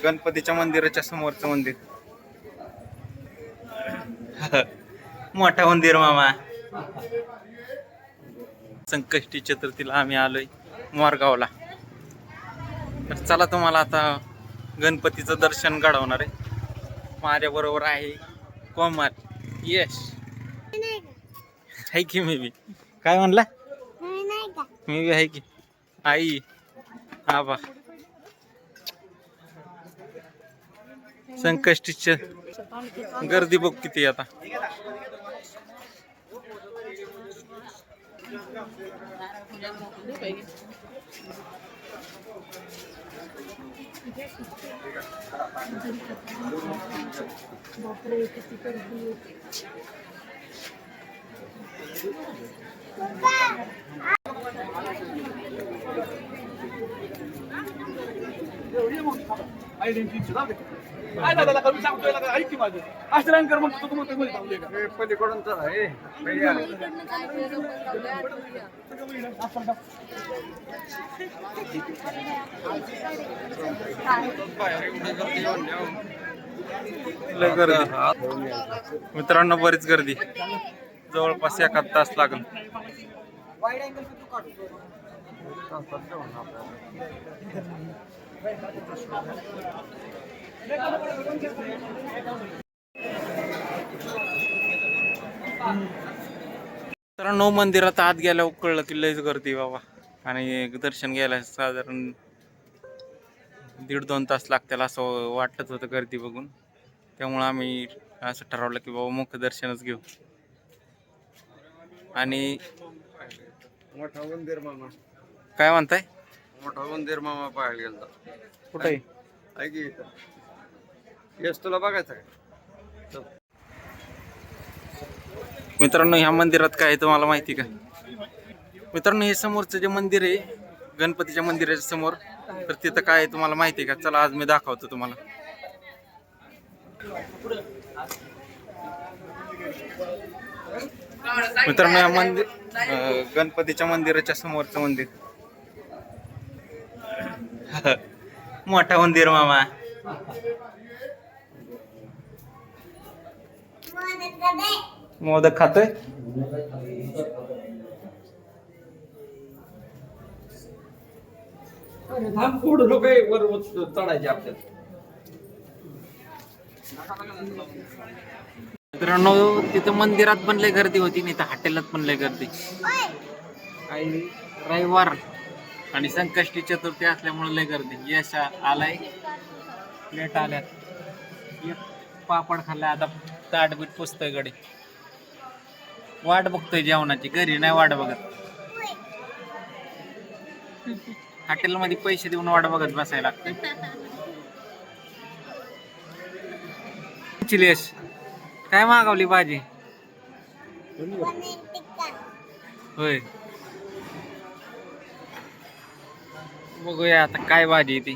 गणपतीच्या मंदिराच्या समोरचं मंदिर. मोठा मंदिर मामा. संकष्टी चतुर्थीला आम्ही आलोय मोरगावला. तर चला तुम्हाला आता गणपतीचं दर्शन घडवणार आहे. माझ्या बरोबर आहे कोमल, यश आहे की मी बी. काय म्हणला? मी बी आहे की. आई आबा. संकष्टीच्या गर्दी बघ किती आता. मित्रांनो बरीच गर्दी, जवळपास एखाद तास लागेल. मित्रांनो मंदिरात आत गेल्यावर कळलं की लयच गर्दी बाबा. आणि दर्शन घ्यायला साधारण 1.5-2 तास लागतील असं वाटत होतं गर्दी बघून. त्यामुळे आम्ही असं ठरवलं की बाबा मुख्य दर्शनच घेऊ. आणि मोठा मंदिर मामा. काय म्हणताय? मोठा मंदिर मामा पाहायला गेलता. कुठे आहे की येस तुला बघायचं काय? मित्रांनो ह्या मंदिरात काय आहे तुम्हाला माहिती का? मित्रांनो हे समोरचं जे मंदिर आहे गणपतीच्या मंदिराच्या समोर, तर तिथं काय आहे तुम्हाला माहिती आहे का? चला आज मी दाखवतो तुम्हाला. मित्रांनो या मंदिर गणपतीच्या मंदिराच्या समोरचं मंदिर. मोठा मंदिर मामा. मोदक खातोय. चढायचे आपल्याला. मित्रांनो तिथं मंदिरात पण लय गर्दी होती, नाही तर हॉटेलात पण लय गर्दी. काही रविवार आणि संकष्टी चतुर्थी असल्यामुळे लय गर्दी. यश आलाय, प्लेट आल्यात, एक पापड खाल्लाय, आता ताटबीट पुसतोय गडी. वाट बघतोय जेवणाची, घरी नाही वाट बघत. हॉटेलमध्ये पैसे देऊन वाट बघत बसायला लागते. यश काय मागवली भाजी? होय, बघूया आता काय भाजी ती.